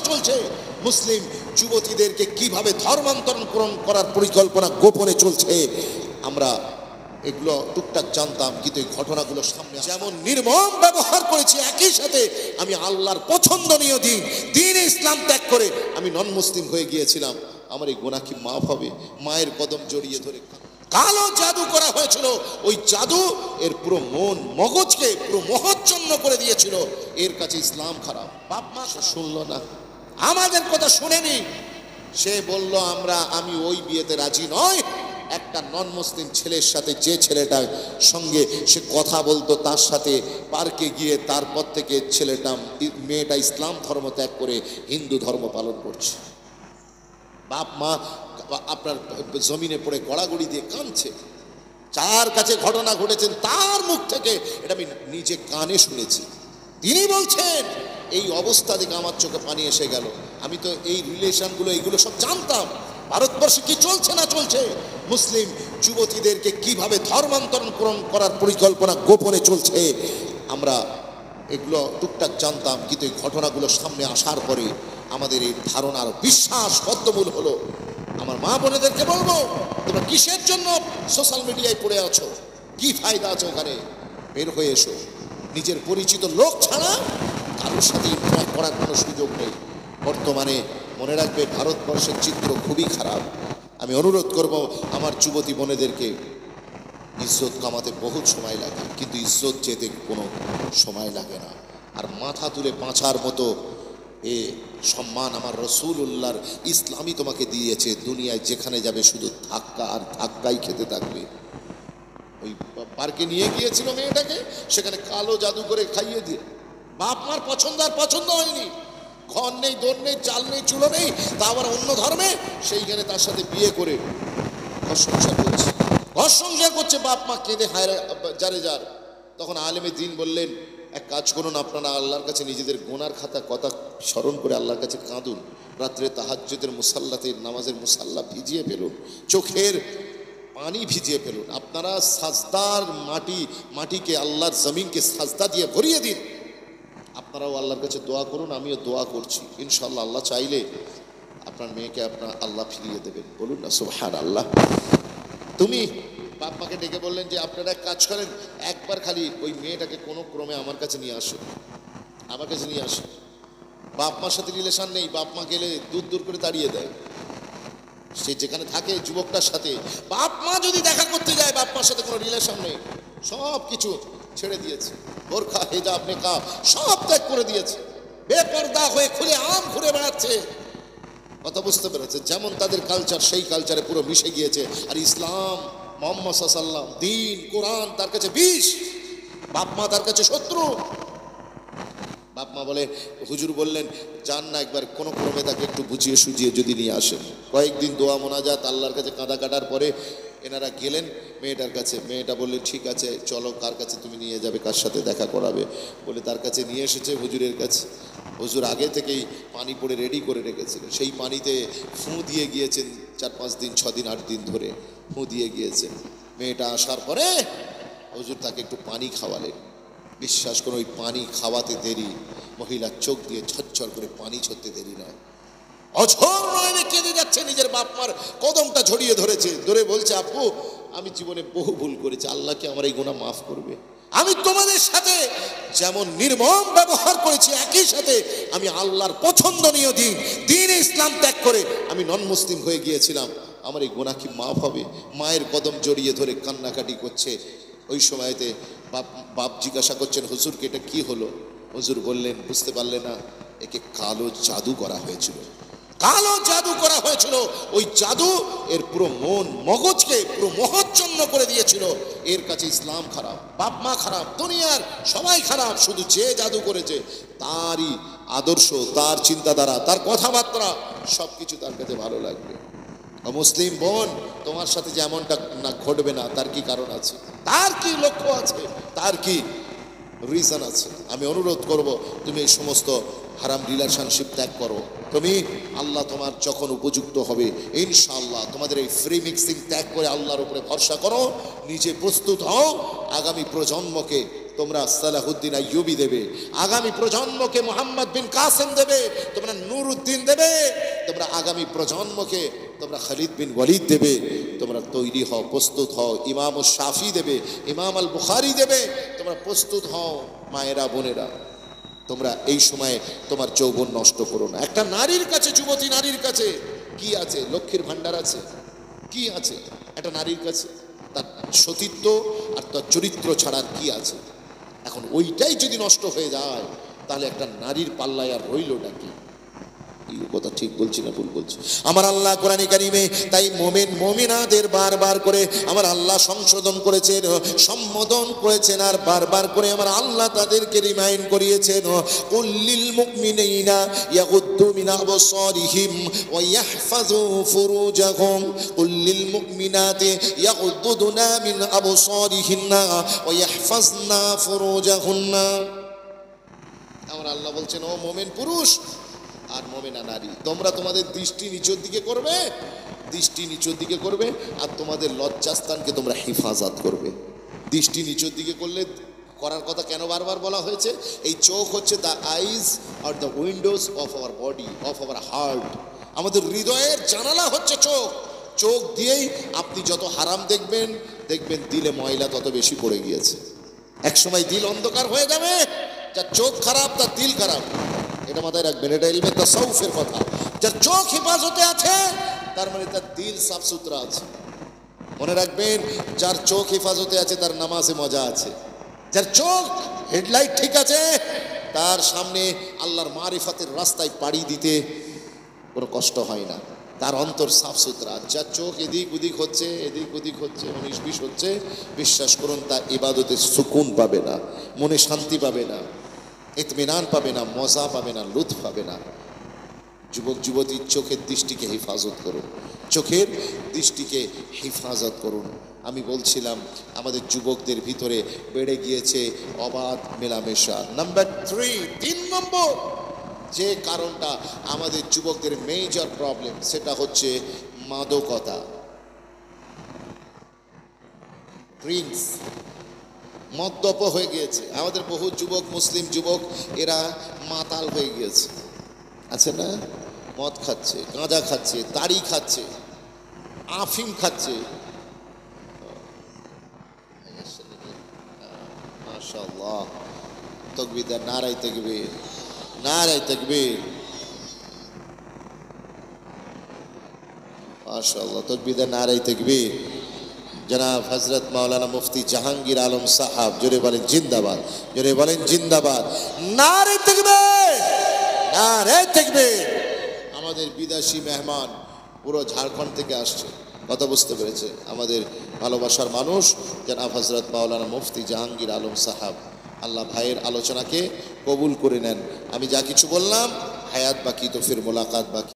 চলছে, মুসলিম যুবতীদেরকে কিভাবে ধর্মান্তরণ করার পরিকল্পনা গোপনে চলছে, আমরা এগুলো টুকটাক জানতাম। কিন্তু এই ঘটনাগুলো সামনে যেমন নির্মম ব্যবহার করেছি, একই সাথে আমি আল্লাহর পছন্দনীয় দিন ইসলাম ত্যাগ করে আমি নন মুসলিম হয়ে গিয়েছিলাম। আমার এই গুনাহ কি মাফ হবে? মায়ের কদম জড়িয়ে ধরে কালো জাদু করা হয়েছিল। ওই জাদু এর পুরো মগজকে পুরো মোহচ্ছন্ন করে দিয়েছিল। এর কাছে ইসলাম খারাপ। বাপ মা শুনলো না, আমাদের কথা শুনেনি। সে বলল আমি ওই বিয়েতে রাজি নয়। একটা নন মুসলিম ছেলের সাথে, যে ছেলেটার সঙ্গে সে কথা বলতো, তার সাথে পার্কে গিয়ে তারপর থেকে মেয়েটা ইসলাম ধর্ম ত্যাগ করে হিন্দু ধর্ম পালন করছে। বাপ মা আপনার জমিনে পড়ে গড়াগড়ি দিয়ে কাঁদছে। যার কাছে ঘটনা ঘটেছেন তার মুখ থেকে এটা আমি নিজে কানে শুনেছি। তিনি বলছেন এই অবস্থা দেখে আমার চোখে পানি এসে গেল। আমি তো এই রিলেশনগুলো এগুলো সব জানতাম। ভারতবর্ষে কি চলছে না চলছে, মুসলিম যুবতীদেরকে কিভাবে ধর্মান্তরণ করার পরিকল্পনা গোপনে চলছে, আমরা এগুলো টুকটাক জানতাম। কিন্তু এই ঘটনাগুলো সামনে আসার পরে আমাদের এই ধারণার বিশ্বাস বদ্ধমূল হলো। আমার মা বোনেদেরকে বলবো, তোমরা কিসের জন্য সোশ্যাল মিডিয়ায় পড়ে আছো? কি ফায়দা আছে ওখানে? বের হয়ে এসো। নিজের পরিচিত লোক ছাড়া কারোর সাথে ইন্টারাক্ট করার কোনো সুযোগ নেই। বর্তমানে মনে রাখবে, ভারতবর্ষের চিত্র খুবই খারাপ। আমি অনুরোধ করব আমার যুবতী বোনেদেরকে, ইজ্জত কামাতে বহুত সময় লাগে, কিন্তু ইজ্জত যেতে কোনো সময় লাগে না। আর মাথা তুলে বাঁচার মতো সম্মান আমার রসুলুল্লাহর ইসলামই তোমাকে দিয়েছে। দুনিয়ায় যেখানে যাবে শুধু ধাক্কা আর ধাক্কাই খেতে থাকবে। ওই পার্কে নিয়ে গিয়েছিল মেয়েটাকে, সেখানে কালো জাদু করে খাইয়ে দিয়ে বাপ মার পছন্দ হয়নি। ঘর নেই, দোর নেই, চাল নেই, চুলো নেই, তা আবার অন্য ধর্মে। সেইখানে তার সাথে বিয়ে করে ঘর সংসার করছে। বাপ মা কেঁদে হায় যার। তখন আলেমে দিন বললেন, এক কাজ করুন, আপনারা আল্লাহর কাছে নিজেদের গোনার খাতা কথা স্মরণ করে আল্লাহর কাছে কাঁদুন। রাত্রে তাহাজ্জুদের মুসাল্লাতে নামাজের মুসাল্লা ভিজিয়ে ফেলুন, চোখের পানি ভিজিয়ে ফেলুন। আপনারা সাজদার মাটিকে, আল্লাহর জমিনকে সাজদা দিয়ে ভরিয়ে দিন। আপনারাও আল্লাহর কাছে দোয়া করুন, আমিও দোয়া করছি। ইনশাআল্লাহ আল্লাহ চাইলে আপনার মেয়েকে আল্লাহ ফিরিয়ে দেবেন। বলুন না সুবহানাল্লাহ। তুমি বাপ মাকে ডেকে বললেন যে আপনারা এক কাজ করেন, একবার খালি ওই মেয়েটাকে কোনো ক্রমে আমার কাছে নিয়ে আসেন। বাপ মার সাথে রিলেশন নেই, বাপ মা গেলে দূর করে তাড়িয়ে দেয়। সে যেখানে থাকে যুবকটার সাথে, বাপ মা যদি দেখা করতে যায়, বাপ মার সাথে কোনো রিলেশন নেই, সব কিছু ছেড়ে দিয়েছে। বোরখা, হিজাব, নিকাব সব ত্যাগ করে দিয়েছে। বেপরদা হয়ে খুলে আম ঘুরে বেড়াচ্ছে। কথা বুঝতে পেরেছে? যেমন তাদের কালচার, সেই কালচারে পুরো মিশে গিয়েছে। আর ইসলাম, মুহাম্মদ সাল্লাল্লাহু আলাইহি ওয়াসাল্লাম, দ্বীন, কোরআন তার কাছে বিষ, বাপ মা তার কাছে শত্রু। বাপ মা বলে, হুজুর বললেন যান না, একবার কোনো ক্রমে তাকে একটু বুঝিয়ে সুঝিয়ে যদি নিয়ে আসেন। কয়েকদিন দোয়া মোনাজাত আল্লাহর কাছে কাঁদা কাটার পরে এনারা গেলেন মেয়েটার কাছে। মেয়েটা বললেন ঠিক আছে চলো, কার কাছে তুমি নিয়ে যাবে, কার সাথে দেখা করাবে বলে তার কাছে নিয়ে এসেছে, হুজুরের কাছে। হুজুর আগে থেকেই পানি পড়ে রেডি করে রেখেছিলেন। সেই পানিতে ফুঁ দিয়ে গিয়েছেন 4-5 দিন, 6 দিন, 8 দিন ধরে ফুঁ দিয়ে গিয়েছেন। মেয়েটা আসার পরে হুজুর তাকে একটু পানি খাওয়ালেন। বিশ্বাস করুন, ওই পানি খাওয়াতে দেরি, মহিলার চোখ দিয়ে ঝরঝর করে পানি ঝরতে দেরি নয়। অঝোর নয়নে কেঁদে যাচ্ছে, নিজের বাপ মার কদমটা ঝরিয়ে ধরে বলছে, আপু আমি জীবনে বহু ভুল করেছি, আল্লাহকে আমার এই গুনাহ মাফ করবে। আমি তোমাদের সাথে যেমন নির্মম ব্যবহার করেছি, একই সাথে আমি আল্লাহর পছন্দনীয় দিন ইসলাম ত্যাগ করে আমি নন মুসলিম হয়ে গিয়েছিলাম। আমার এই গুনাহ কি মাফ হবে? মায়ের কদম জড়িয়ে ধরে কান্নাকাটি করছে। ওই সময়তে বাপ জিজ্ঞাসা করছেন, হুজুরকে এটা কি হলো? হুজুর বললেন, বুঝতে পারলে না, একে কালো জাদু করা হয়েছিল। ওই জাদু এর পুরো মগজকে পুরো মোহচ্ছন্ন করে দিয়েছিল। এর কাছে ইসলাম খারাপ, বাপ মা খারাপ, দুনিয়ার সবাই খারাপ। শুধু যে জাদু করেছে তারই আদর্শ, তার চিন্তাধারা, তার কথাবার্তা সবকিছু তার কাছে ভালো লাগবে। মুসলিম বোন, তোমার সাথে যে এমনটা না ঘটবে না, তার কি কারণ আছে? তার কি লক্ষ্য আছে? তার কি রিজন আছে? আমি অনুরোধ করব, তুমি এই সমস্ত হারাম রিলেশনশিপ ত্যাগ করো। তুমি আল্লাহ তোমার যখন উপযুক্ত হবে ইনশাআল্লাহ তোমাদের এই ফ্রি মিক্সিং ত্যাগ করে আল্লাহর উপরে ভরসা করো, নিজে প্রস্তুত হও। আগামী প্রজন্মকে তোমরা সালাহুদ্দিন আইয়ুবী দেবে, আগামী প্রজন্মকে মুহাম্মদ বিন কাসেম দেবে, তোমরা নুরুদ্দিন উদ্দিন দেবে, তোমরা আগামী প্রজন্মকে তোমরা খালিদ বিন ওয়ালিদ দেবে, তোমরা তৈরি হও, প্রস্তুত হও। ইমাম শাফি দেবে, ইমাম আল বুখারী দেবে, তোমরা প্রস্তুত হও। মায়েরা, বোনেরা, তোমরা এই সময়ে তোমার যৌবন নষ্ট করো না। একটা নারীর কাছে, যুবতী নারীর কাছে কি আছে? লক্ষ্মীর ভান্ডার আছে। কি আছে একটা নারীর কাছে? তার সতীত্ব আর তার চরিত্র ছাড়া কি আছে? এখন ওইটাই যদি নষ্ট হয়ে যায়, তাহলে একটা নারীর পাল্লায় আর রইলটা কি? এই কথা ঠিক বলছি না ভুল বলছি? আমার আল্লাহ কোরআনে কারিমে তাই মোমেন মোমিনাদের বারবার করে আমার আল্লাহ সংশোধন করেছেন, সম্বোধন করেছেন, আর বারবার করে আমার আল্লাহ তাদেরকে রিমাইন্ড করিয়েছেন, কুল্লিল মুমিনিনা ইয়াগুদ্দু মিন আবসারিহিম ওয়া ইয়াহফাযু ফুরুজাহুম, কুল্লিল মুমিনাতি ইয়াগুদ্দুনা মিন আবসারিহিন্না ওয়া ইয়াহফাযনা ফুরুজাহুন্না। আমার আল্লাহ বলছেন, ও মোমেন পুরুষ আর মোমেনা নারী, তোমরা তোমাদের দৃষ্টি নিচের দিকে করবে, দৃষ্টি নিচের দিকে করবে, আর তোমাদের লজ্জাস্থানকে তোমরা হেফাজত করবে। দৃষ্টি নিচের দিকে করলে করার কথা কেন বারবার বলা হয়েছে? এই চোখ হচ্ছে the eyes are the Windows of our body, of our heart. আমাদের হৃদয়ের জানালা হচ্ছে চোখ। চোখ দিয়েই আপনি যত হারাম দেখবেন, দেখবেন দিলে ময়লা তত বেশি পড়ে গিয়েছে। একসময় দিল অন্ধকার হয়ে যাবে। যার চোখ খারাপ তার দিল খারাপ, এটা মাথায় রাখবেন। এটা ইলমে তাসাউফের কথা। যার চোখ হেফাজতে আছে তার মানে তার দিল সাফ সুতরা আছে। মনে রাখবেন, যার চোখ হেফাজতে আছে তার নামাজে মজা আছে। যার চোখ হেডলাইট ঠিক আছে তার সামনে আল্লাহর মারিফাতের রাস্তায় পাড়ি দিতে কোনো কষ্ট হয় না, তার অন্তর সাফ সুতরা। যার চোখ এদিক ওদিক হচ্ছে, এদিক ওদিক হচ্ছে, 19-20 হচ্ছে, বিশ্বাস করুন তা ইবাদতে সুকুন পাবে না, মনে শান্তি পাবে না, ইতমিনান পাবে না, মজা পাবে না, লুৎফ পাবে না। যুবক যুবতীর চোখের দৃষ্টিকে হেফাজত করুন, চোখের দৃষ্টিকে হেফাজত করুন। আমি বলছিলাম আমাদের যুবকদের ভিতরে বেড়ে গিয়েছে অবাধ মেলামেশা। নাম্বার 3 নম্বর যে কারণটা আমাদের যুবকদের মেজর প্রবলেম, সেটা হচ্ছে মাদকতা, ড্রিঙ্কস। মদ্যপ হয়ে গিয়েছে আমাদের বহু যুবক, মুসলিম যুবক, এরা মাতাল হয়ে গিয়েছে, আছে না? মদ খাচ্ছে, গাঁজা খাচ্ছে, তাড়ি খাচ্ছে, আফিম খাচ্ছে। মাশাআল্লাহ, তাকবীর, নারায়ে তাকবীর, নারায়ে তাকবীর, মাশাআল্লাহ, তাকবীর, নারায়ে তাকবীর। জনাব হযরত মাওলানা মুফতি জাহাঙ্গীর আলম সাহাব, জোরে বলেন জিন্দাবাদ, জোরে বলেন জিন্দাবাদ, নারায়ে তাকবীর, নারায়ে তাকবীর। আমাদের বিদেশি মেহমান পুরো ঝাড়খণ্ড থেকে আসছে, কথা বুঝতে পেরেছে? আমাদের ভালোবাসার মানুষ জনাব হযরত মাওলানা মুফতি জাহাঙ্গীর আলম সাহাব। আল্লাহ ভাইয়ের আলোচনাকে কবুল করে নেন। আমি যা কিছু বললাম, হায়াত বাকি তো ফির মোলাকাত বাকি।